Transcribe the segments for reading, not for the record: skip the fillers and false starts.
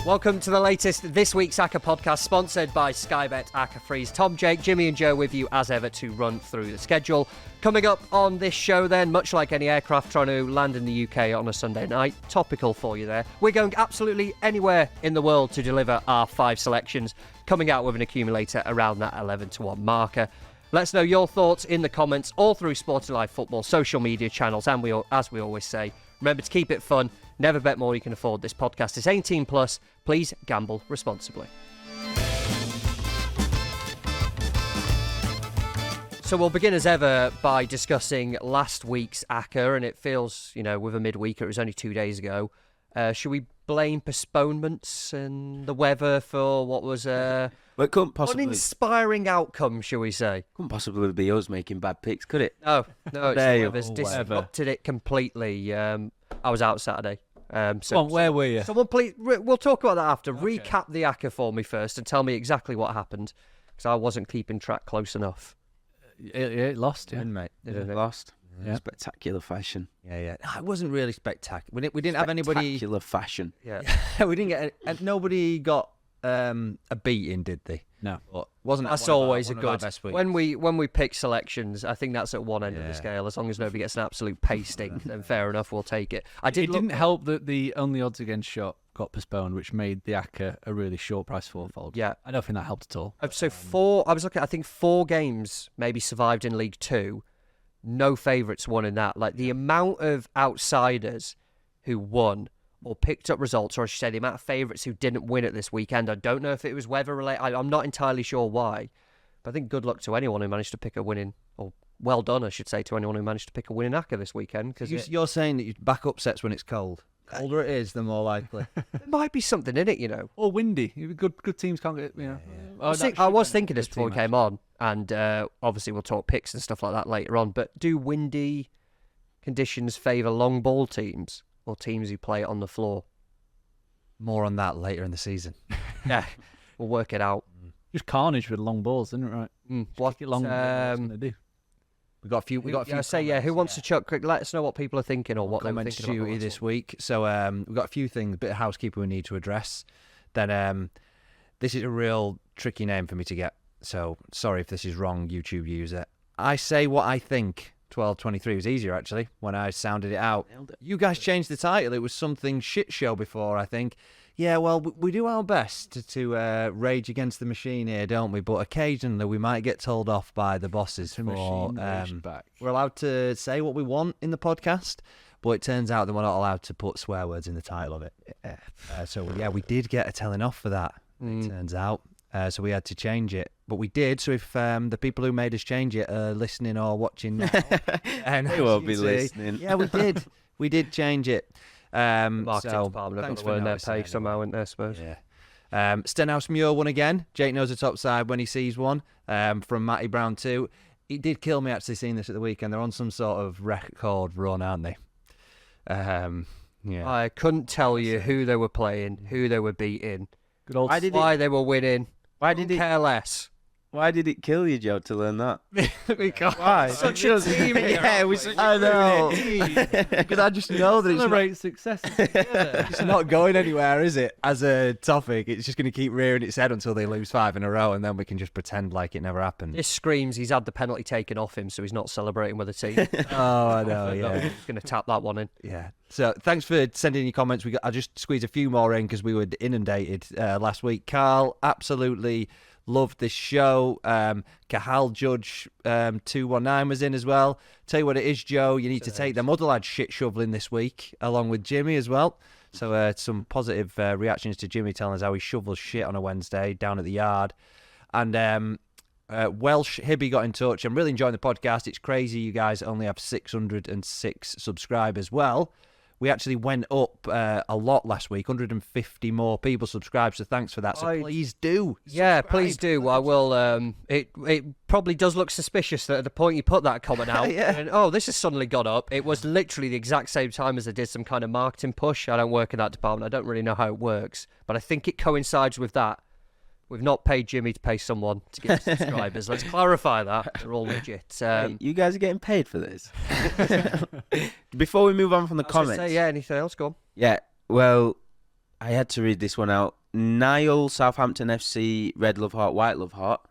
Welcome to the latest This Week's Acca Podcast, sponsored by Skybet ACCAFREEZE. Tom, Jake, Jimmy and Joe with you as ever to run through the schedule. Coming up on this show then, much like any aircraft trying to land in the UK on a Sunday night, topical for you there. We're going absolutely anywhere in the world to deliver our 5 selections, coming out with an accumulator around that 11-1 marker. Let us know your thoughts in the comments, all through Sporty Live Football social media channels, and as we always say, remember to keep it fun. Never bet more you can afford. This podcast is 18 plus. Please gamble responsibly. So we'll begin as ever by discussing last week's Acca, and it feels, with a midweek, it was only 2 days ago. Should we blame postponements and the weather for what was well, it couldn't possibly uninspiring outcome, shall we say? Couldn't possibly be us making bad picks, could it? No, it's the weather's disrupted it completely. I was out Saturday. Where were you? Someone please, we'll talk about that after. Okay. Recap the Acca for me first and tell me exactly what happened, because I wasn't keeping track close enough. It lost, yeah. Mate. It lost. Yeah. Spectacular fashion. Yeah. No, it wasn't really spectacular. We didn't have anybody. Spectacular fashion. Yeah. We didn't get. Nobody got a beating, did they? No. But wasn't that's always one a of our good. Best weeks. When we pick selections, I think that's at one end of the scale. As long as nobody gets an absolute pasting, then fair enough, we'll take it. It didn't help that the only odds against shot got postponed, which made the Acca a really short price fourfold. Yeah, I don't think that helped at all. So I was looking. I think 4 games maybe survived in League 2. No favourites won in that. Like the amount of outsiders who won or picked up results, or I should say the amount of favourites who didn't win it this weekend. I don't know if it was weather related. I'm not entirely sure why. But I think good luck to anyone who managed to pick a winning, or well done, I should say, to anyone who managed to pick a winning Acca this weekend. Because you're saying that you back upsets when it's cold. The colder it is, the more likely. There might be something in it, Or windy. Good teams can't get, I was thinking this before we came on, and obviously we'll talk picks and stuff like that later on, but do windy conditions favour long ball teams or teams who play it on the floor? More on that later in the season. Yeah, we'll work it out. Just carnage with long balls, isn't it, right? What kick it long, what's going to do? We got a few. Who wants to chuck? Let us know what people are thinking or what they were thinking about this week. So we've got a few things, a bit of housekeeping we need to address. Then this is a real tricky name for me to get. So sorry if this is wrong, YouTube user. I say what I think. 12:23 was easier actually when I sounded it out. You guys changed the title. It was something shit show before, I think. Yeah, well, we do our best to rage against the machine here, don't we? But occasionally we might get told off by the bosses for we're allowed to say what we want in the podcast, but it turns out that we're not allowed to put swear words in the title of it. So we did get a telling off for that. It turns out. So we had to change it, but we did. So if the people who made us change it are listening or watching now, and they won't be listening. Yeah, we did. We did change it. Marketing department have got to earn their pay somehow, isn't they, I suppose? Yeah. Stenhouse Muir won again. Jake knows the top side when he sees one. From Matty Brown too. It did kill me actually seeing this at the weekend. They're on some sort of record run, aren't they? I couldn't tell you who they were playing, who they were beating, why they were winning. Why did it care less? Why did it kill you, Joe, to learn that? Because why? Such a team. I know. Because I just know that it's celebrate success. It's not going anywhere, is it? As a topic, it's just going to keep rearing its head until they lose 5 in a row, and then we can just pretend like it never happened. This screams he's had the penalty taken off him, so he's not celebrating with the team. Oh, I know. Yeah, he's going to tap that one in. Yeah. So thanks for sending your comments. I'll just squeeze a few more in because we were inundated last week. Carl absolutely loved this show. Cahal Judge 219 was in as well. Tell you what it is, Joe, you need to take them other lads shit shoveling this week along with Jimmy as well. So some positive reactions to Jimmy telling us how he shovels shit on a Wednesday down at the yard. And Welsh Hibby got in touch. I'm really enjoying the podcast. It's crazy you guys only have 606 subscribers. Well, we actually went up a lot last week. 150 more people subscribed, so thanks for that. So please do. Yeah, please do. I will. It probably does look suspicious that at the point you put that comment out, and, this has suddenly gone up. It was literally the exact same time as I did some kind of marketing push. I don't work in that department. I don't really know how it works, but I think it coincides with that. We've not paid Jimmy to pay someone to get subscribers. Let's clarify that. They're all legit. Hey, you guys are getting paid for this. Before we move on from the comments. Anything else? Go on. Yeah, well, I had to read this one out. Niall, Southampton FC, Red Love Heart, White Love Heart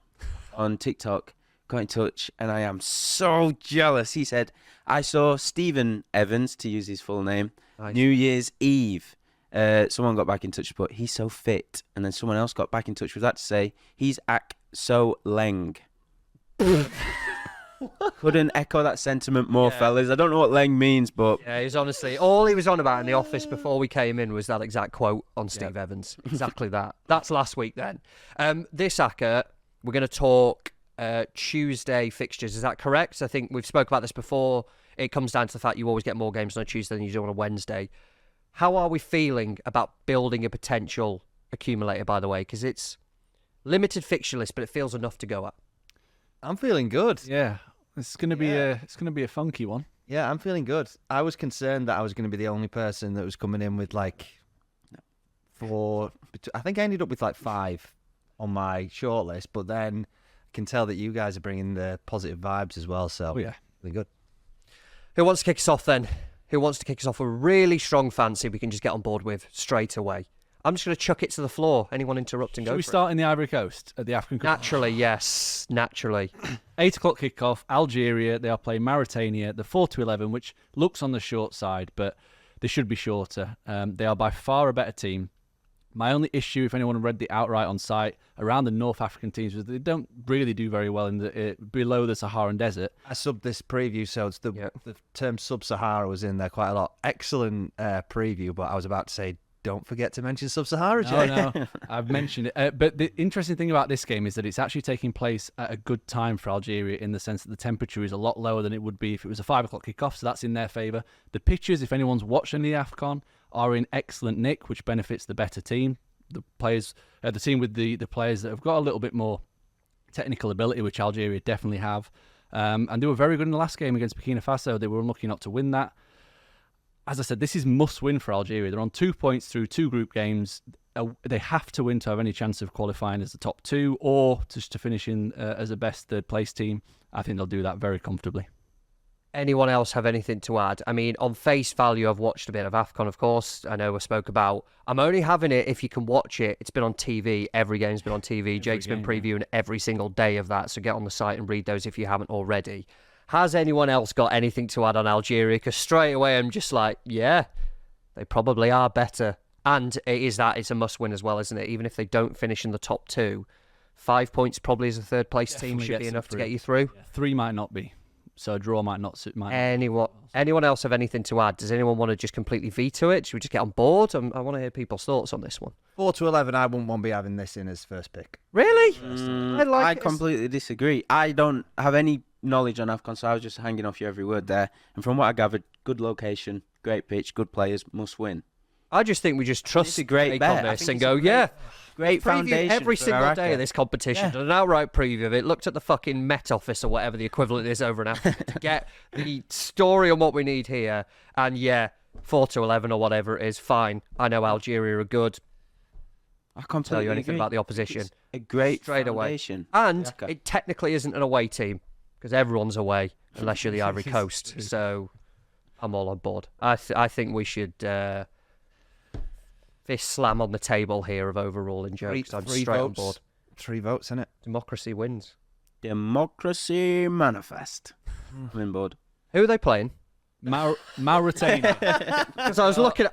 on TikTok got in touch, and I am so jealous. He said, I saw Stephen Evans, to use his full name, New Year's Eve. Someone got back in touch, but he's so fit. And then someone else got back in touch with that to say, he's so leng. Couldn't echo that sentiment more, fellas. I don't know what leng means, but... Yeah, he's honestly... All he was on about in the office before we came in was that exact quote on Steve Evans. Exactly that. That's last week then. This Acca, we're going to talk Tuesday fixtures. Is that correct? I think we've spoke about this before. It comes down to the fact you always get more games on a Tuesday than you do on a Wednesday. How are we feeling about building a potential accumulator, by the way? Because it's limited fixture list, but it feels enough to go at. I'm feeling good. Yeah, it's gonna be a funky one. Yeah, I'm feeling good. I was concerned that I was going to be the only person that was coming in with like 4. I think I ended up with like 5 on my shortlist, but then I can tell that you guys are bringing the positive vibes as well. So feeling good. Who wants to kick us off then? Who wants to kick us off with a really strong fancy we can just get on board with straight away? I'm just going to chuck it to the floor. Anyone interrupting, go for it. Should we start in the Ivory Coast at the African Cup? Naturally, yes. Naturally. 8 o'clock kickoff, Algeria. They are playing Mauritania, the 4-11, which looks on the short side, but they should be shorter. They are by far a better team. My only issue, if anyone read the outright on site, around the North African teams, was they don't really do very well in the below the Saharan desert. I subbed this preview, so it's the term sub-Sahara was in there quite a lot. Excellent preview, but I was about to say, don't forget to mention sub-Sahara, Jay. No, I've mentioned it. But the interesting thing about this game is that it's actually taking place at a good time for Algeria in the sense that the temperature is a lot lower than it would be if it was a 5 o'clock kickoff, so that's in their favour. The pitches, if anyone's watching the AFCON, are in excellent nick, which benefits the better team. The players, the team with the players that have got a little bit more technical ability, which Algeria definitely have. And they were very good in the last game against Burkina Faso. They were unlucky not to win that. As I said, this is must-win for Algeria. They're on 2 points through 2 group games. They have to win to have any chance of qualifying as the top 2 or just to finish in as a best third-place team. I think they'll do that very comfortably. Anyone else have anything to add? I mean, on face value, I've watched a bit of AFCON, of course. I know I spoke about... I'm only having it if you can watch it. It's been on TV. Every game's been on TV. Jake's been previewing every single day of that, so get on the site and read those if you haven't already. Has anyone else got anything to add on Algeria? Because straight away I'm just like, yeah, they probably are better. And it's a must-win as well, isn't it? Even if they don't finish in the top 2, 5 points probably as a third-place team should be enough to get you through. Yeah, 3 might not be. So a draw might not suit. Anyone else have anything to add? Does anyone want to just completely veto it? Should we just get on board? I want to hear people's thoughts on this one. 4-11, I wouldn't want to be having this in as first pick. Really? I completely disagree. I don't have any knowledge on AFCON, so I was just hanging off you every word there. And from what I gathered, good location, great pitch, good players, must win. I just think we just trust a great bet on this and go, great foundation every single Acca. day of this competition. Did an outright preview of it, looked at the fucking Met Office or whatever the equivalent is over in Africa to get the story on what we need here. And 4-11 or whatever it is, fine. I know Algeria are good. I can't tell you anything about the opposition. It's a great straight foundation. Away. And it technically isn't an away team because everyone's away unless you're the Ivory Coast. So I'm all on board. I think we should fist slam on the table here of overruling jokes. I'm straight on board. 3 votes, innit? Democracy wins. Democracy manifest. I'm on board. Who are they playing? Mauritania. Because I was looking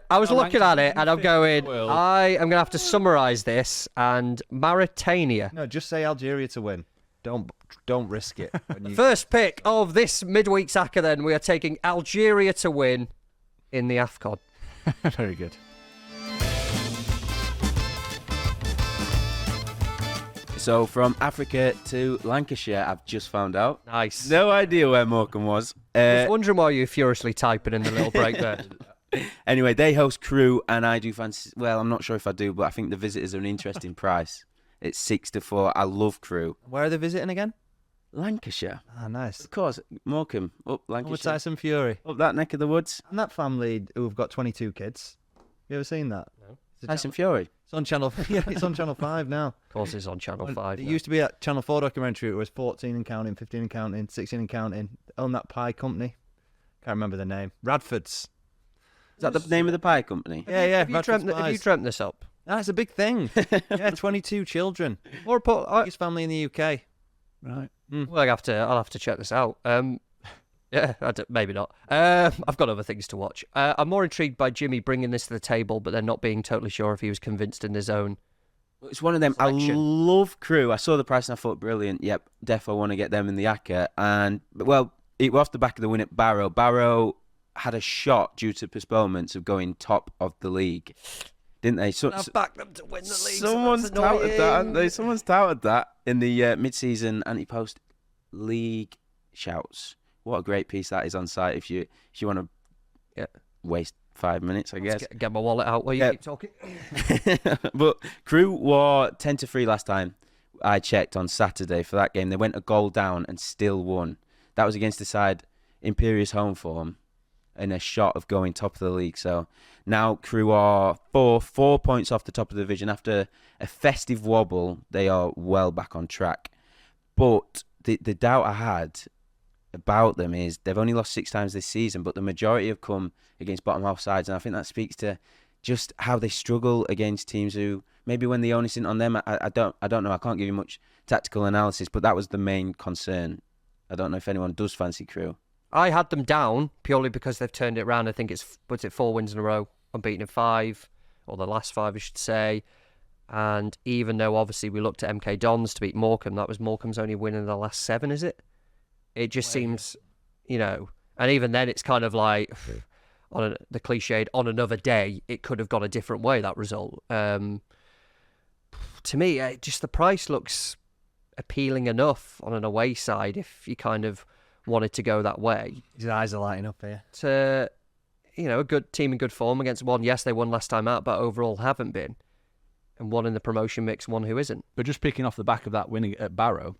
at it and I'm going, I am going to have to summarise this, and Mauritania. No, just say Algeria to win. Don't risk it. First pick of this midweek's Acca then, we are taking Algeria to win in the AFCON. Very good. So from Africa to Lancashire, I've just found out. Nice. No idea where Morecambe was. I was wondering why you were furiously typing in the little break there. Anyway, they host Crewe, and I do fancy... Well, I'm not sure if I do, but I think the visitors are an interesting price. It's 6-4. I love Crewe. Where are they visiting again? Lancashire. Ah, nice. Of course, Morecambe, up Lancashire. With Tyson Fury. Up that neck of the woods. And that family who've got 22 kids. You ever seen that? No. Tyson Fury. It's on Channel. It's on Channel 5 now. Of course, it's on Channel 5. It used to be a Channel 4 documentary. It was 14 and counting, 15 and counting, 16 and counting. Own that pie company. Can't remember the name. Radfords. Is that the name of the pie company? Yeah. Have you dreamt this up? That's a big thing. Yeah, 22 children. Or Biggest family in the UK. Right. Well, I'll have to check this out. Yeah, maybe not. I've got other things to watch. I'm more intrigued by Jimmy bringing this to the table, but then not being totally sure if he was convinced in his own. It's one of them. Selection. I love Crew. I saw the price and I thought, brilliant. Yep, defo want to get them in the Acca. And, well, it was off the back of the win at Barrow. Barrow had a shot due to postponements of going top of the league, didn't they? I've backed them to win the league. Someone's touted that, haven't they? Someone's touted that in the mid-season anti-post league shouts. What a great piece that is on site if you want to waste 5 minutes, I guess. Get my wallet out while you keep talking. But Crew were 10-3 last time I checked on Saturday for that game. They went a goal down and still won. That was against the side Imperious home form in a shot of going top of the league. So now Crew are 4 points off the top of the division. After a festive wobble, they are well back on track. But the doubt I had about them is they've only lost 6 times this season, but the majority have come against bottom half sides, and I think that speaks to just how they struggle against teams who maybe when the onus isn't on them. I don't know. I can't give you much tactical analysis, but that was the main concern. I don't know if anyone does fancy Crew. I had them down purely because they've turned it around. I think it's 4 wins in a row, unbeaten in 5, or the last 5, I should say. And even though obviously we looked at MK Dons to beat Morecambe, that was Morecambe's only win in the last 7, is it? It just seems, and even then it's kind of like, the cliched, on another day, it could have gone a different way, that result. To me, just the price looks appealing enough on an away side if you kind of wanted to go that way. His eyes are lighting up here. To, a good team in good form against one. Yes, they won last time out, but overall haven't been. And one in the promotion mix, one who isn't. But just picking off the back of that win at Barrow,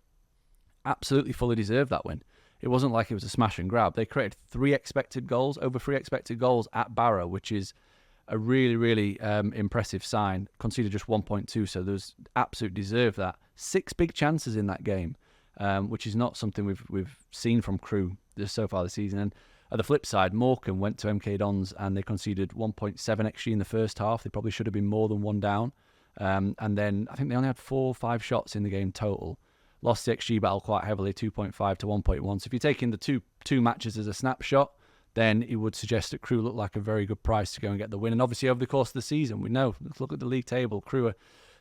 absolutely fully deserved that win. It wasn't like it was a smash and grab. They created over 3 expected goals at Barrow, which is a really, really impressive sign. Conceded just 1.2, so there's absolute deserve that. 6 big chances in that game, which is not something we've seen from Crew so far this season. And at the flip side, Morecambe went to MK Dons and they conceded 1.7 XG in the first half. They probably should have been more than 1 down. And then I think they only had 4 or 5 shots in the game total. Lost the XG battle quite heavily, 2.5 to 1.1. So if you're taking the two matches as a snapshot, then it would suggest that Crew look like a very good price to go and get the win. And obviously over the course of the season, we know, let's look at the league table. Crew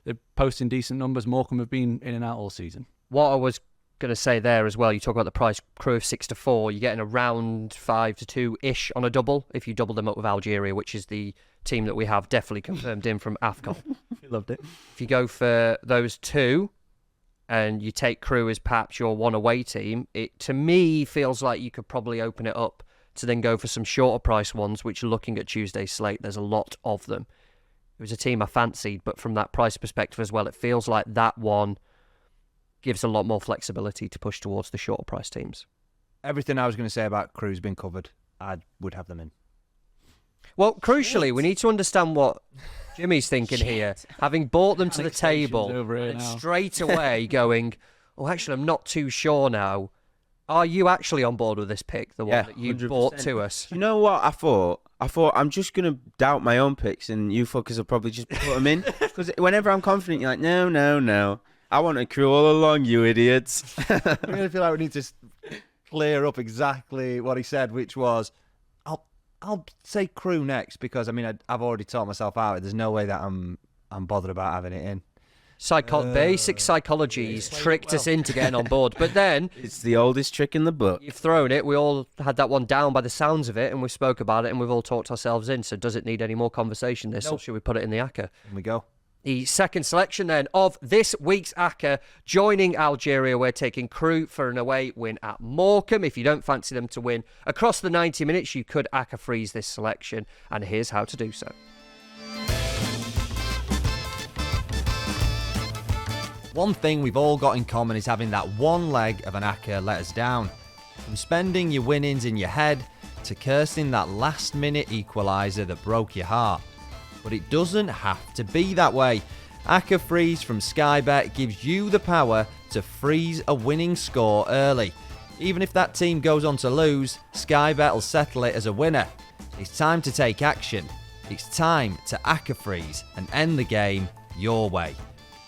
they're posting decent numbers. Morecambe have been in and out all season. What I was going to say there as well, you talk about the price, Crew of 6-4, you're getting around 5-2-ish on a double if you double them up with Algeria, which is the team that we have definitely confirmed in from AFCON. We loved it. If you go for those 2 and you take Crew as perhaps your one away team, it to me feels like you could probably open it up to then go for some shorter price ones, which looking at Tuesday's slate, there's a lot of them. It was a team I fancied, but from that price perspective as well, it feels like that one gives a lot more flexibility to push towards the shorter price teams. Everything I was going to say about Crew's been covered. I would have them in. Well, crucially, we need to understand what Jimmy's thinking here. Having brought them to the table and straight away going, oh, actually, I'm not too sure now. Are you actually on board with this pick, the one that you 100%. Brought to us? You know what I thought? I'm just going to doubt my own picks and you fuckers will probably just put them in. Because whenever I'm confident, you're like, no. I want a Crew all along, you idiots. I really feel like we need to clear up exactly what he said, which was, I'll say Crew next because, I've already taught myself out. There's no way that I'm bothered about having it in. Basic psychology's tricked us into getting on board. But then... It's the oldest trick in the book. You've thrown it. We all had that one down by the sounds of it, and we spoke about it, and we've all talked ourselves in. So does it need any more conversation, this, or should we put it in the Acca? Here we go. The second selection, then, of this week's Acca. Joining Algeria, we're taking Crew for an away win at Morecambe. If you don't fancy them to win across the 90 minutes, you could ACCAFREEZE this selection, and here's how to do so. One thing we've all got in common is having that one leg of an Acca let us down. From spending your winnings in your head to cursing that last-minute equaliser that broke your heart. But it doesn't have to be that way. ACCAFREEZE from Skybet gives you the power to freeze a winning score early. Even if that team goes on to lose, Skybet will settle it as a winner. It's time to take action. It's time to ACCAFREEZE and end the game your way.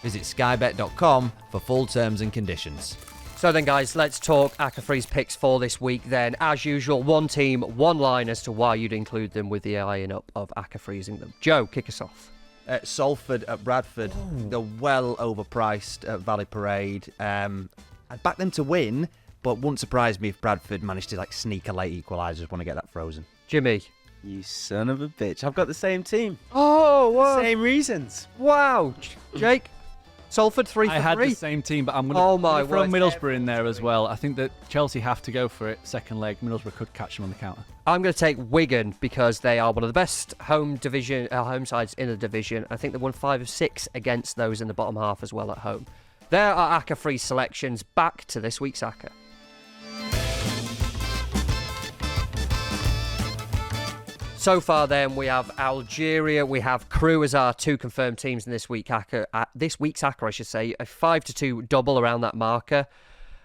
Visit skybet.com for full terms and conditions. So then, guys, let's talk ACCAFREEZE picks for this week then. As usual, one team, one line as to why you'd include them with the eyeing up of ACCAFREEZing them. Joe, kick us off. Salford at Bradford. They're well overpriced at Valley Parade. I'd back them to win, but wouldn't surprise me if Bradford managed to sneak a late equaliser. Just want to get that frozen. Jimmy. You son of a bitch. I've got the same team. Oh, wow. Same reasons. Wow. Jake, Salford 3 for 3. I had the same team, but I'm going to throw word. Middlesbrough in there as well. I think that Chelsea have to go for it second leg. Middlesbrough could catch them on the counter. I'm going to take Wigan because they are one of the best home sides in the division. I think they won 5 of 6 against those in the bottom half as well at home. There are Acca-free selections. Back to this week's Acca. So far, then, we have Algeria, we have Crewe as our two confirmed teams in this week's Acca, I should say. A 5-2 double around that marker.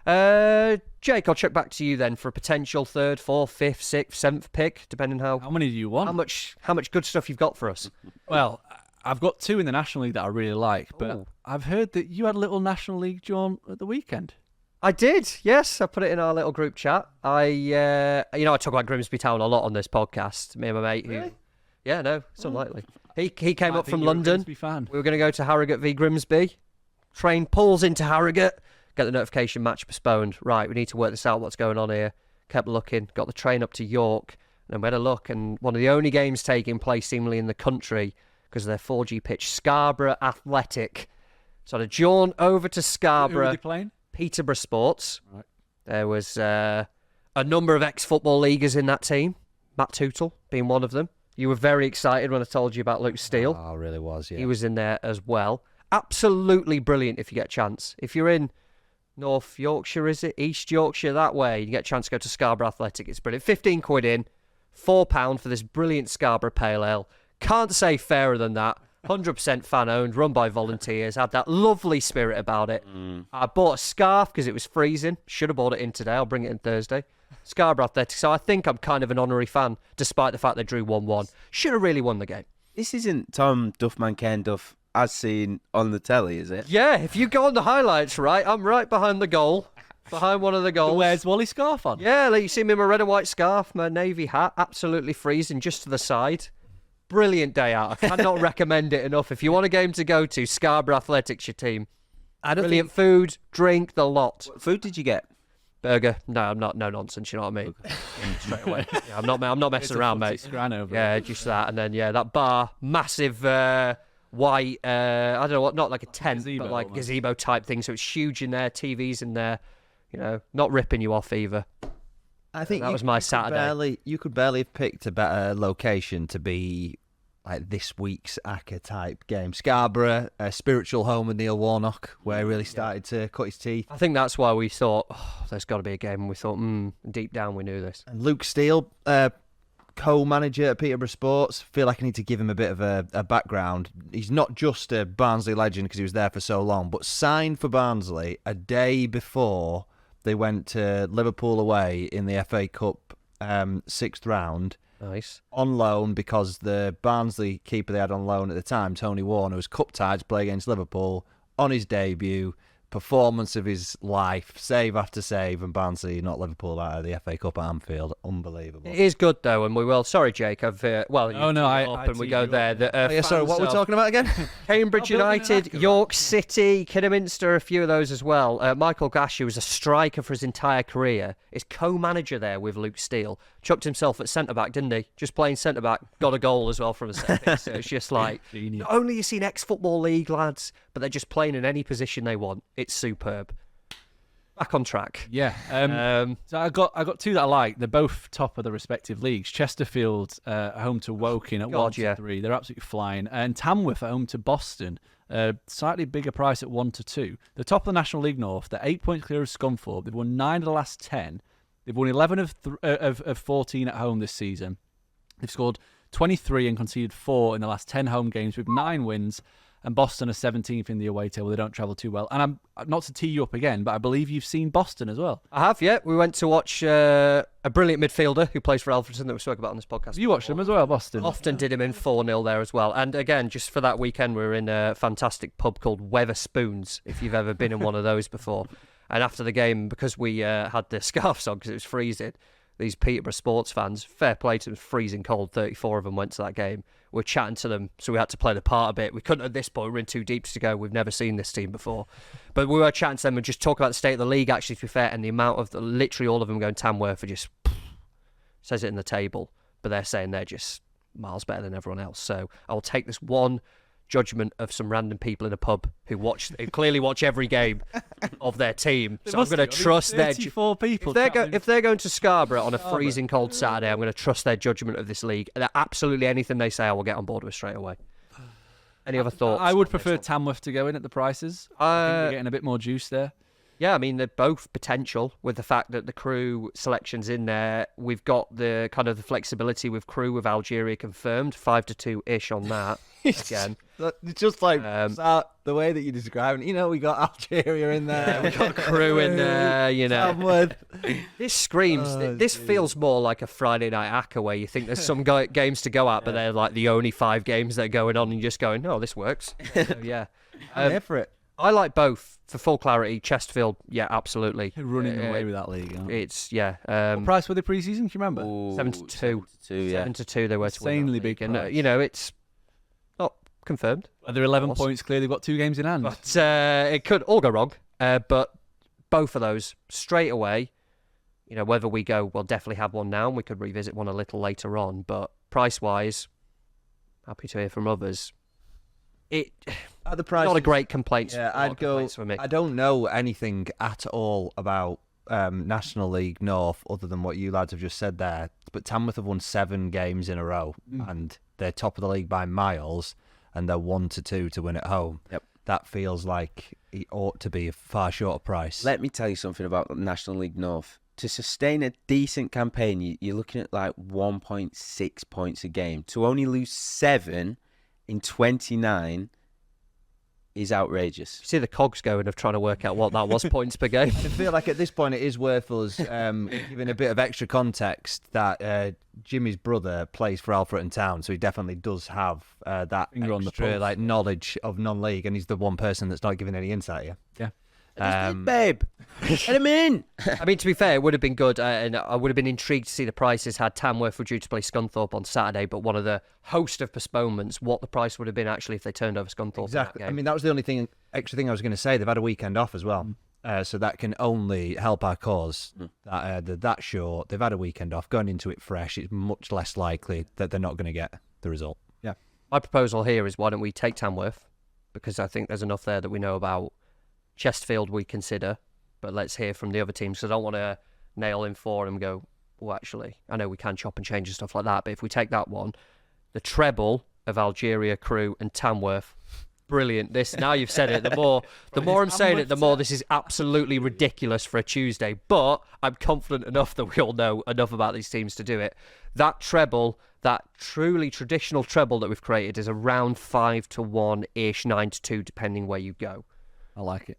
Jake, I'll check back to you then for a potential 3rd, 4th, 5th, 6th, 7th pick, depending how many do you want? How much good stuff you've got for us. Well, I've got 2 in the National League that I really like, but Ooh. I've heard that you had a little National League drawn at the weekend. I did, yes. I put it in our little group chat. I talk about Grimsby Town a lot on this podcast. Me and my mate. Really? Yeah, no, it's unlikely. He came up from you're a London. Grimsby fan. We were going to go to Harrogate v Grimsby. Train pulls into Harrogate. Get the notification, match postponed. Right, we need to work this out, what's going on here. Kept looking, got the train up to York, and then we had a look, and one of the only games taking place seemingly in the country because of their 4G pitch, Scarborough Athletic. So I jaunt over to Scarborough. Who are they playing? Peterborough Sports. Right. There was a number of ex-football leaguers in that team. Matt Tootle being one of them. You were very excited when I told you about Luke Steele. Oh, I really was, yeah. He was in there as well. Absolutely brilliant if you get a chance. If you're in North Yorkshire, is it? East Yorkshire, that way. You get a chance to go to Scarborough Athletic. It's brilliant. 15 quid in, £4 for this brilliant Scarborough Pale Ale. Can't say fairer than that. 100% fan-owned, run by volunteers. Had that lovely spirit about it. I bought a scarf because it was freezing. Should have bought it in today. I'll bring it in Thursday. Scarborough Athletic. So I think I'm kind of an honorary fan, despite the fact they drew 1-1. Should have really won the game. This isn't Tom Duffman Carnduff as seen on the telly, is it? Yeah, if you go on the highlights, right, I'm right behind the goal. Behind one of the goals. Where's Wally scarf on? Yeah, like you see me in my red and white scarf, my navy hat, absolutely freezing just to the side. Brilliant day out. I cannot recommend it enough. If you want a game to go to, Scarborough Athletics, your team. Brilliant food, drink, the lot. What food did you get? Burger. No, I'm not. No nonsense. You know what I mean? Straight away. Yeah, I'm not messing around, mate. Yeah, just that, and then that bar, massive white. I don't know what, not like a tent, gazebo, but like almost. gazebo type thing. So it's huge in there. TVs in there. Not ripping you off either. I think that was my Saturday. You could barely have picked a better location to be like this week's Acca type game. Scarborough, a spiritual home of Neil Warnock, where he really started to cut his teeth. I think that's why we thought, there's got to be a game, and we thought, deep down we knew this. And Luke Steele, co-manager at Peterborough Sports, feel like I need to give him a bit of a background. He's not just a Barnsley legend because he was there for so long, but signed for Barnsley a day before they went to Liverpool away in the FA Cup 6th round. Nice. On loan because the Barnsley keeper they had on loan at the time, Tony Warner, was cup tied to play against Liverpool on his debut. Performance of his life, save after save, and Barnsley not Liverpool out of the FA Cup at Anfield. Unbelievable. It is good though, and we will. Sorry, Jake. I and we go there. Sorry, what we're talking about again? Cambridge United, York City, Kidderminster, a few of those as well. Michael Gash, who was a striker for his entire career, is co-manager there with Luke Steele. Chucked himself at centre-back, didn't he? Just playing centre-back, got a goal as well from a set-piece. So it's just like, not only you seen ex-football league lads, but they're just playing in any position they want. It's superb. Back on track. Yeah. So I got 2 that I like. They're both top of the respective leagues. Chesterfield home to Woking at 1-3. They're absolutely flying. And Tamworth at home to Boston. Slightly bigger price at 1-2. The top of the National League North. They're 8 points clear of Scunthorpe. They've won 9 of the last 10. They've won 11 of 14 at home this season. They've scored 23 and conceded 4 in the last 10 home games with 9 wins. and Boston are 17th in the away table. They don't travel too well. And I'm not to tee you up again, but I believe you've seen Boston as well. I have, yeah. We went to watch a brilliant midfielder who plays for Alfreton that we spoke about on this podcast. You watched them as well, Boston. Often did him in 4-0 there as well. And again, just for that weekend, we were in a fantastic pub called Weatherspoons, if you've ever been in one of those before. And after the game, because we had the scarves on because it was freezing, these Peterborough sports fans, fair play to them, freezing cold, 34 of them went to that game. We're chatting to them, so we had to play the part a bit. We couldn't at this point, we're in too deep to go. We've never seen this team before. But we were chatting to them and just talk about the state of the league, actually, to be fair, and the amount of, literally all of them going Tamworth are just, says it in the table, but they're saying they're just miles better than everyone else. So I'll take this one judgment of some random people in a pub who clearly watch every game of their team. So I'm going to trust their 34 people. If they're going to Scarborough on a freezing cold Saturday, I'm going to trust their judgment of this league. And absolutely anything they say, I will get on board with straight away. Any other thoughts? I would prefer Tamworth to go in at the prices. I think they're getting a bit more juice there. Yeah, I mean, they're both potential with the fact that the Crew selection's in there. We've got the kind of the flexibility with Crew with Algeria confirmed, 5-2-ish on that. Again. It's just like the way that you describe it. You know, we got Algeria in there. We got Crew in there, you know. Tamworth. This screams, this feels more like a Friday night Acca where you think there's some games to go at, but they're like the only 5 games that are going on and you're just going, no, this works. So, yeah. I'm here for it. I like both. For full clarity, Chesterfield, yeah, absolutely. Running away with that league. It's, yeah. What price were the pre-season, can you remember? 7-2. 7-2, 7-2 they were to win Insanely that big league. And, price. you know, it's not confirmed. They're 11 points clear. They've got 2 games in hand. But it could all go wrong. But both of those, straight away, you know, whether we go, we'll definitely have one now, and we could revisit one a little later on. But price-wise, happy to hear from others. At the price, not a great complaint. Yeah, I'd go. For me. I don't know anything at all about National League North other than what you lads have just said there. But Tamworth have won 7 games in a row, and they're top of the league by miles, and they're 1-2 to win at home. Yep. That feels like it ought to be a far shorter price. Let me tell you something about the National League North. To sustain a decent campaign, you're looking at like 1.6 points a game. To only lose 7 in 29 is outrageous. You see the cogs going of trying to work out what that was points per game. I feel like at this point it is worth us giving a bit of extra context that Jimmy's brother plays for Alfreton Town, so he definitely does have that Finger on the extra pulse. like knowledge of non-league, and he's the one person that's not giving any insight here. Yeah. Babe, let him in. I mean, to be fair, it would have been good, and I would have been intrigued to see the prices had Tamworth were due to play Scunthorpe on Saturday, but one of the host of postponements, what the price would have been actually if they turned over Scunthorpe. Exactly. In that I game. mean, that was the only extra thing I was going to say. They've had a weekend off as well, so that can only help our cause. That they're that short. They've had a weekend off. Going into it fresh, it's much less likely that they're not going to get the result. Yeah. My proposal here is why don't we take Tamworth, because I think there's enough there that we know about. Chesterfield we consider, but let's hear from the other teams. So I don't want to nail in 4 and go, well, actually, I know we can chop and change and stuff like that, but if we take that one, the treble of Algeria, Crew and Tamworth, brilliant. This, now you've said it, the more I'm saying it, the more this is absolutely ridiculous for a Tuesday, but I'm confident enough that we all know enough about these teams to do it. That treble, that truly traditional treble that we've created is around 5-1-ish, 9-2, depending where you go. I like it.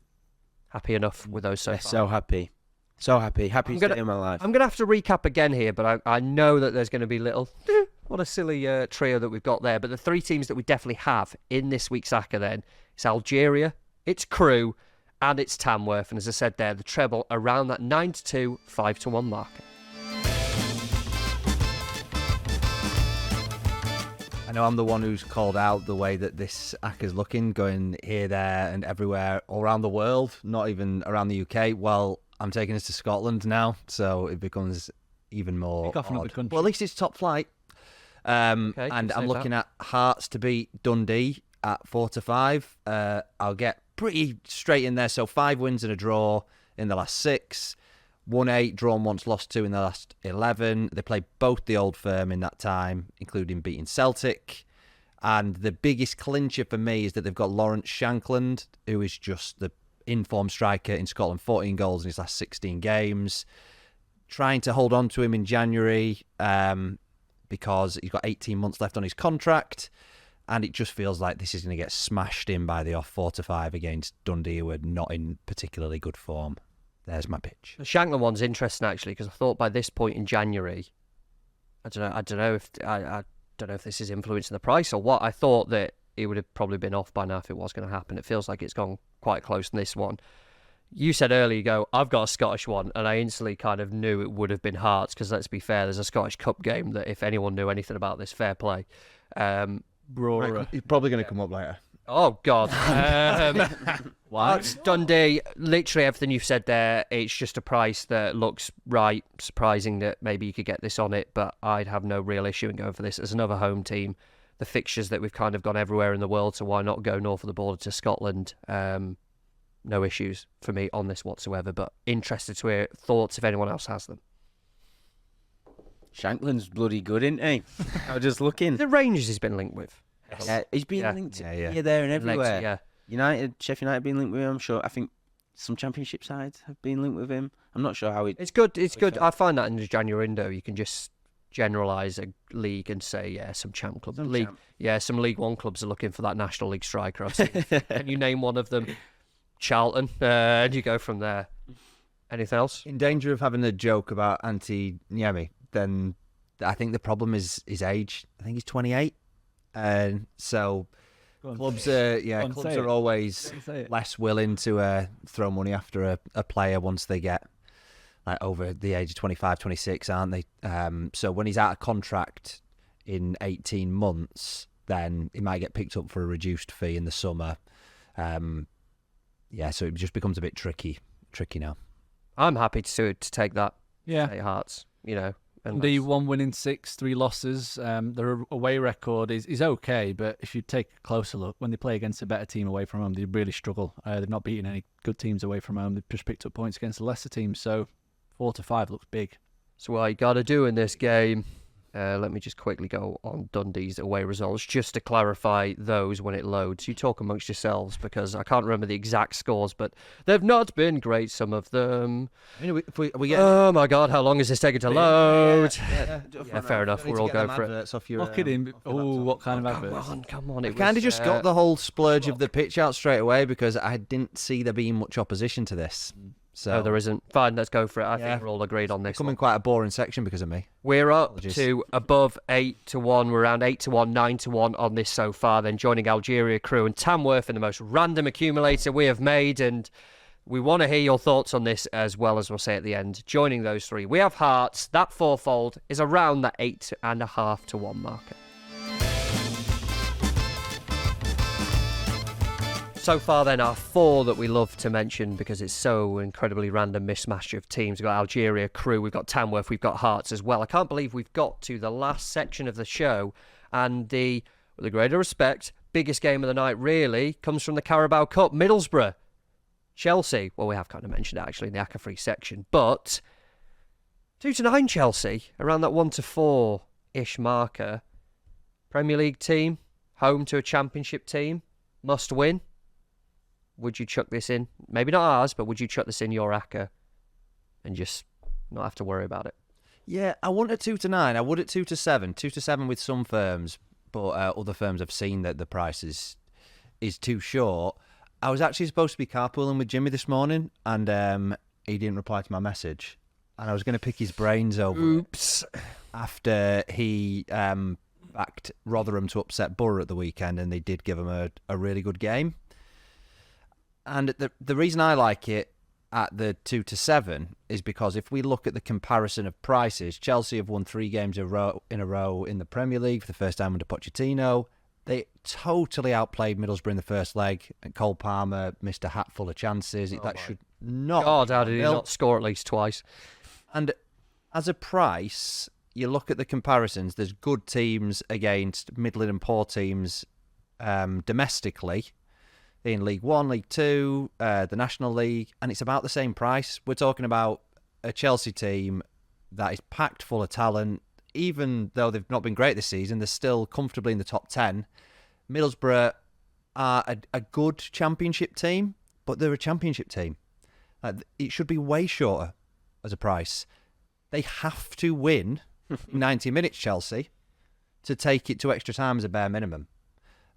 Happy enough with those so far. So happy. So happy. Happy to stay in my life. I'm going to have to recap again here, but I know that there's going to be little... what a silly trio that we've got there. But the 3 teams that we definitely have in this week's Acca then, it's Algeria, it's Crew, and it's Tamworth. And as I said there, the treble around that 9-2, 5-1 marker. I know I'm the one who's called out the way that this Acca's looking, going here, there, and everywhere, all around the world, not even around the UK. Well, I'm taking us to Scotland now, so it becomes even more Kick off another odd. country. Well, at least it's top flight. And I'm looking at Hearts to beat Dundee at 4-5. I'll get pretty straight in there. So 5 wins and a draw in the last 6. 1-8, drawn once, lost 2 in the last 11. They played both the Old Firm in that time, including beating Celtic. And the biggest clincher for me is that they've got Lawrence Shankland, who is just the in-form striker in Scotland, 14 goals in his last 16 games. Trying to hold on to him in January because he's got 18 months left on his contract. And it just feels like this is going to get smashed in by the off 4-5 against Dundee, who are not in particularly good form. There's my pitch. The Shankland one's interesting actually, because I thought by this point in January, I don't know if this is influencing the price or what. I thought that it would have probably been off by now if it was going to happen. It feels like it's gone quite close in this one. You said earlier, you go, I've got a Scottish one, and I instantly kind of knew it would have been Hearts, because let's be fair, there's a Scottish Cup game that if anyone knew anything about this, fair play. He's probably going to come up later. Oh, God. Hearts, Dundee, literally everything you've said there, it's just a price that looks right. Surprising that maybe you could get this on it, but I'd have no real issue in going for this as another home team. The fixtures that we've kind of gone everywhere in the world, so why not go north of the border to Scotland? No issues for me on this whatsoever, but interested to hear thoughts if anyone else has them. Shankland's bloody good, isn't he? I was just looking. The Rangers he's been linked with. Yeah, he's been linked Yeah. here, there, and everywhere. Yeah. Sheffield United been linked with him. I'm sure. I think some Championship sides have been linked with him. I'm not sure how it. It's good. It's good. I find that in the January window, you can just generalise a league and say, some champ clubs. Some League One clubs are looking for that National League striker. Can you name one of them? Charlton, and you go from there. Anything else? In danger of having a joke about Antti Niemi, then I think the problem is his age. I think he's 28, and so clubs are always less willing to throw money after a player once they get like over the age of 25, 26, aren't they? So when he's out of contract in 18 months, then he might get picked up for a reduced fee in the summer. So it just becomes a bit tricky now. I'm happy to take that. Yeah. Eight Hearts, And the 1 win in 6, 3 losses. Their away record is okay, but if you take a closer look, when they play against a better team away from home, they really struggle. They've not beaten any good teams away from home. They've just picked up points against the lesser teams, so 4-5 looks big. So what you got to do in this game, let me just quickly go on Dundee's away results, just to clarify those when it loads. You talk amongst yourselves, because I can't remember the exact scores, but they've not been great, some of them. Anyway, we get... Oh my God, how long is this taking to load? Yeah, fair enough, we'll all go for it. Look at him. Oh, what kind of adverts? Come on. I kind of just got the whole splurge of the pitch out straight away, because I didn't see there being much opposition to this. So no, there isn't. Fine, let's go for it. I think we're all agreed on this. Becoming quite a boring section because of me. We're up to above 8-1. We're around 8-1, 9-1 on this so far. Then joining Algeria, Crew, and Tamworth in the most random accumulator we have made. And we want to hear your thoughts on this as well, as we'll say at the end. Joining those three, we have Hearts. That fourfold is around that 8.5 to 1 marker. So far then, our four that we love to mention because it's so incredibly random mismatch of teams. We've got Algeria, Crew, we've got Tamworth, we've got Hearts as well. I can't believe we've got to the last section of the show, and with the greater respect, biggest game of the night really comes from the Carabao Cup. Middlesbrough, Chelsea. Well, we have kind of mentioned it actually in the ACCAFREEZE section, but 2-9 Chelsea, around that 1-4-ish marker. Premier League team, home to a Championship team, must win. Would you chuck this in? Maybe not ours, but would you chuck this in your Acca and just not have to worry about it? Yeah, I want a 2-9. I would at 2-7. 2-7 with some firms, but other firms have seen that the price is too short. I was actually supposed to be carpooling with Jimmy this morning, and he didn't reply to my message. And I was going to pick his brains over it after he backed Rotherham to upset Borough at the weekend, and they did give him a really good game. And the reason I like it at the 2-7 is because if we look at the comparison of prices, Chelsea have won 3 games in a row in the Premier League for the first time under Pochettino. They totally outplayed Middlesbrough in the first leg, and Cole Palmer missed a hatful of chances. That should not. God, how did he not score at least twice? And as a price, you look at the comparisons. There's good teams against middling and poor teams domestically. In League One, League Two, the National League, and it's about the same price. We're talking about a Chelsea team that is packed full of talent. Even though they've not been great this season, they're still comfortably in the top 10. Middlesbrough are a good Championship team, but they're a Championship team. It should be way shorter as a price. They have to win 90 minutes, Chelsea, to take it to extra time as a bare minimum.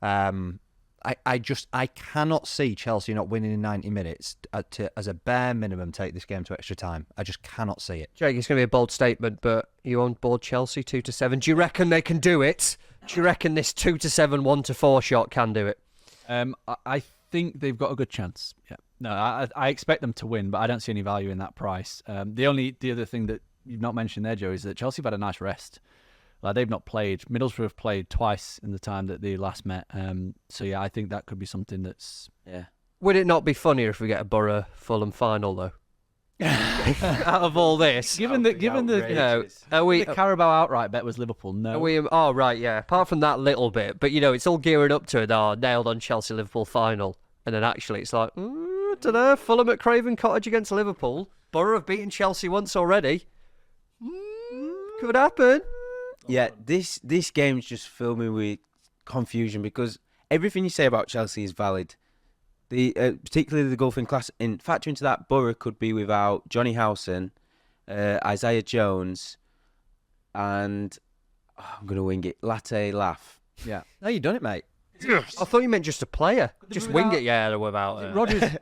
I cannot see Chelsea not winning in 90 minutes to, as a bare minimum, take this game to extra time. I just cannot see it. Jake, it's going to be a bold statement, but you on board Chelsea 2-7? Do you reckon they can do it? Do you reckon this 2-7, 1-4 shot can do it? I think they've got a good chance. Yeah. No, I expect them to win, but I don't see any value in that price. The other thing that you've not mentioned there, Joe, is that Chelsea have had a nice rest. Like, they've not played. Middlesbrough have played twice in the time that they last met. So yeah, I think that could be something that's Would it not be funnier if we get a Borough Fulham final though? Out of all this, given the the Carabao outright bet was Liverpool. No, oh right, yeah. Apart from that little bit, but it's all gearing up to it. Nailed on Chelsea Liverpool final, and then actually it's like, I don't know, Fulham at Craven Cottage against Liverpool. Borough have beaten Chelsea once already. Could happen. Yeah, this game's just filled me with confusion because everything you say about Chelsea is valid. Particularly the goal in class. In factor into that, Borough could be without Johnny Howson, Isaiah Jones, and I'm gonna wing it, Latte Laugh. Yeah, no, you done it, mate. I thought you meant just a player. Just wing it, yeah, without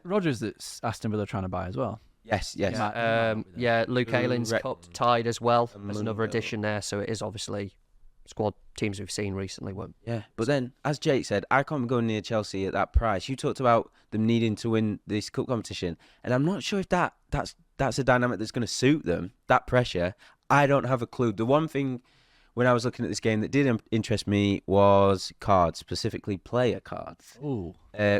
Rodgers that's Aston Villa trying to buy as well. Yes. Luke Aylin's tied as well. There's another addition there, so it is obviously squad teams we've seen recently won't. Yeah, but then, as Jake said, I can't go near Chelsea at that price. You talked about them needing to win this cup competition, and I'm not sure if that's a dynamic that's going to suit them, that pressure. I don't have a clue. The one thing when I was looking at this game that did interest me was cards, specifically player cards. Ooh.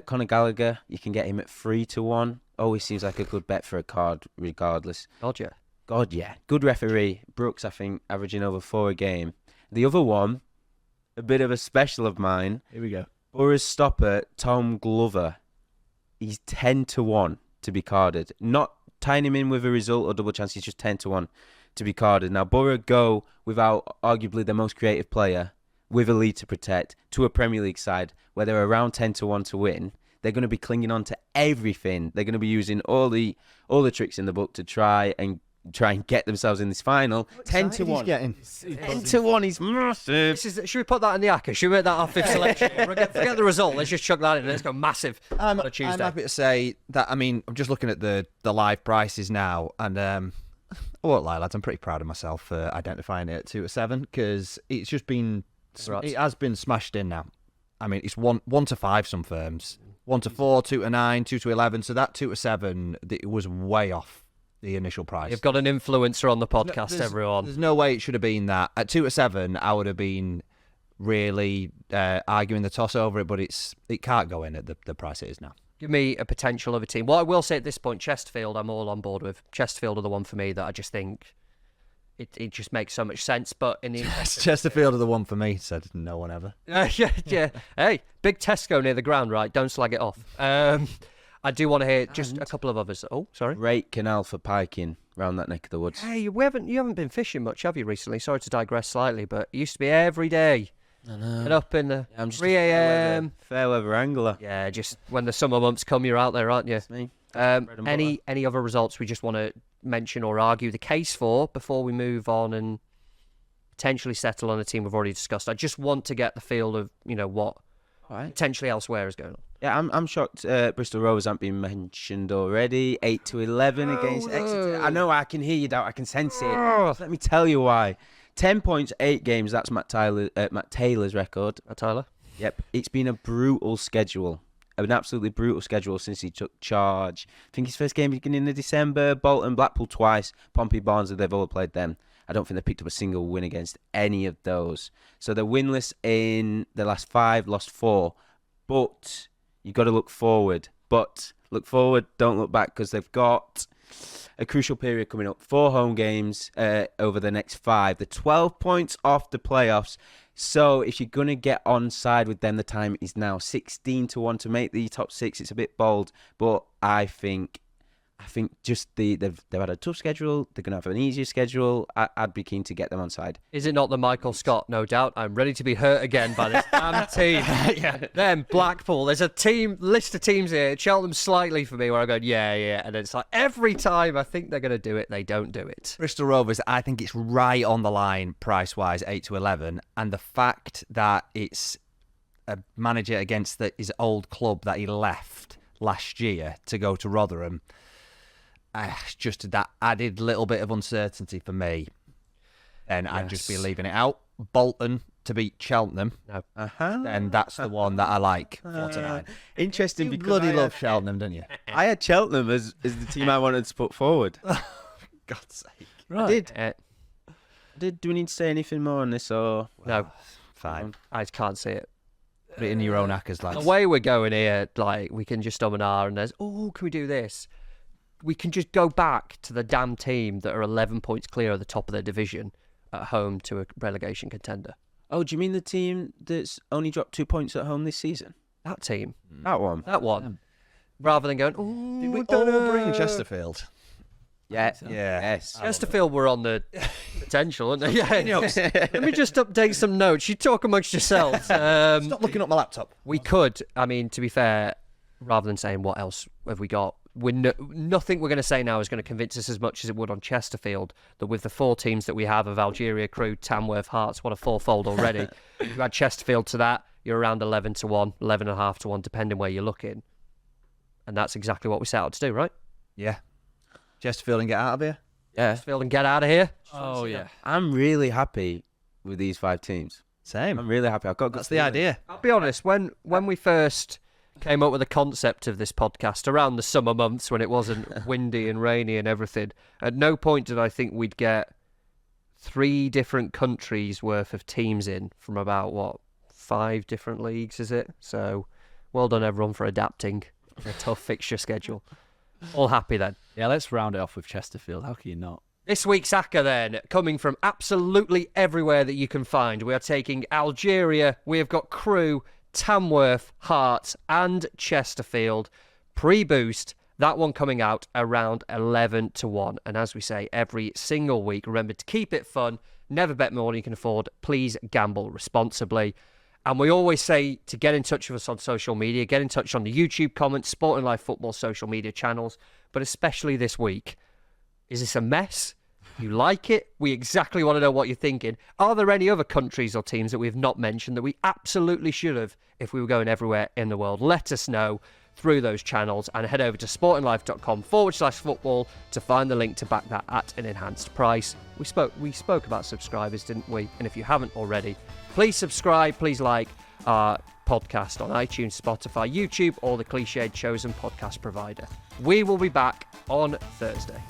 Conor Gallagher, you can get him at 3-1. Always seems like a good bet for a card, regardless. God, yeah. Good referee. Brooks, I think, averaging over 4 a game. The other one, a bit of a special of mine. Here we go. Borough's stopper, Tom Glover. He's 10-1 to be carded. Not tying him in with a result or double chance. He's just 10-1 to be carded. Now, Borough go without arguably their most creative player, with a lead to protect, to a Premier League side where they're around 10-1 to win. They're going to be clinging on to everything. They're going to be using all the tricks in the book to try and get themselves in this final. 10-1. 10-1. He's massive. Should we put that in the Acca? Should we make that our fifth selection? Forget the result. Let's just chuck that in. Let's go massive on a Tuesday. I'm happy to say that. I mean, I'm just looking at the live prices now, and I won't lie, lads. I'm pretty proud of myself for identifying it at 2-7 because it's just been. It has been smashed in now. I mean, it's 1-5 some firms, 1-4, 2-9, 2-11. So that 2-7, it was way off the initial price. You've got an influencer on the podcast, everyone. There's no way it should have been that. At 2-7, I would have been really arguing the toss over it, but it can't go in at the price it is now. Give me a potential of a team. What I will say at this point, Chesterfield, I'm all on board with. Chesterfield are the one for me that I just think it just makes so much sense. But in the Chesterfield are the one for me, said no one ever. Yeah. Hey, big Tesco near the ground, right? Don't slag it off. I do want to hear just a couple of others. Oh, sorry. Great canal for piking round that neck of the woods. Hey, you haven't been fishing much, have you, recently? Sorry to digress slightly, but it used to be every day. I know. And up in the I'm just 3 a.m. Fair weather angler. Yeah, just when the summer months come, you're out there, aren't you? That's me. Any other results we just want to mention or argue the case for before we move on and potentially settle on a team we've already discussed? I just want to get the feel of what potentially elsewhere is going on. Yeah, I'm shocked Bristol Rovers haven't been mentioned already. 8-11 against Exeter. I know, I can hear you, doubt. I can sense it. Let me tell you why. 10 points, 8 games. That's Matt Taylor's record. Matt Taylor? Yep. It's been a brutal schedule. An absolutely brutal schedule since he took charge. I think his first game beginning of December. Bolton, Blackpool twice. Pompey, Barnsley, they've all played them. I don't think they picked up a single win against any of those. So they're winless in the last 5, lost 4. But you've got to look forward. But look forward, don't look back, because they've got a crucial period coming up. 4 home games over the next 5. They're 12 points off the playoffs. So if you're going to get on side with them, the time is now. 16-1 to make the top 6. It's a bit bold, but I think just they've had a tough schedule. They're going to have an easier schedule. I'd be keen to get them on side. Is it not the Michael Scott? No doubt. I'm ready to be hurt again by this damn team. Then Blackpool. There's a list of teams here. Cheltenham slightly for me where I go, yeah. And then it's like every time I think they're going to do it, they don't do it. Bristol Rovers, I think it's right on the line price-wise, 8-11. And the fact that it's a manager against his old club that he left last year to go to Rotherham. Just that added little bit of uncertainty for me. And I'd just be leaving it out. Bolton to beat Cheltenham. No. Then that's the one that I like. 4-9. Interesting, You because bloody I love had, Cheltenham, don't you? I had Cheltenham as the team I wanted to put forward. God's sake. I did. Do we need to say anything more on this, or No, Fine. I can't see it. Put it in your own Acca's, lads. The way we're going here, like, we can just and ah, and there's, can we do this? We can just go back to the damn team that are 11 points clear of the top of their division at home to a relegation contender. Oh, do you mean the team that's only dropped 2 points at home this season? That team. That one. That one. Rather than going, Did we all bring Chesterfield? Yeah. Yeah. Yes. Chesterfield were on the potential, aren't they? Yeah. Let me just update some notes. You talk amongst yourselves. Stop looking at my laptop. We could, I mean, to be fair, rather than saying what else have we got, nothing we're going to say now is going to convince us as much as it would on Chesterfield, that with the 4 teams that we have of Algeria, Crewe, Tamworth, Hearts, what a fourfold already. If you add Chesterfield to that, you're around 11 to 1, 11.5 to 1, depending where you're looking. And that's exactly what we set out to do, right? Yeah. Chesterfield and get out of here. Yeah. Chesterfield and get out of here. Oh, yeah. I'm really happy with these 5 teams. Same. I'm really happy. I've got a good That's the feeling. idea. I'll be honest, when we first came up with the concept of this podcast around the summer months when it wasn't windy and rainy and everything, at no point did I think we'd get 3 different countries worth of teams in from about, 5 different leagues, is it? So well done everyone for adapting for a tough fixture schedule. All happy then. Yeah, let's round it off with Chesterfield. How can you not? This week's Acca then, coming from absolutely everywhere that you can find. We are taking Algeria, we have got Crewe, Tamworth, Hearts and Chesterfield. Pre-boost, that one coming out around 11 to 1. And as we say every single week, remember to keep it fun, never bet more than you can afford, please gamble responsibly. And we always say to get in touch with us on social media, get in touch on the YouTube comments, Sport and Life Football social media channels, but especially this week. Is this a mess? You like it? We exactly want to know what you're thinking. Are there any other countries or teams that we have not mentioned that we absolutely should have if we were going everywhere in the world? Let us know through those channels and head over to sportandlife.com/football to find the link to back that at an enhanced price. We spoke about subscribers, didn't we? And if you haven't already, please subscribe, please like our podcast on iTunes, Spotify, YouTube, or the cliched chosen podcast provider. We will be back on Thursday.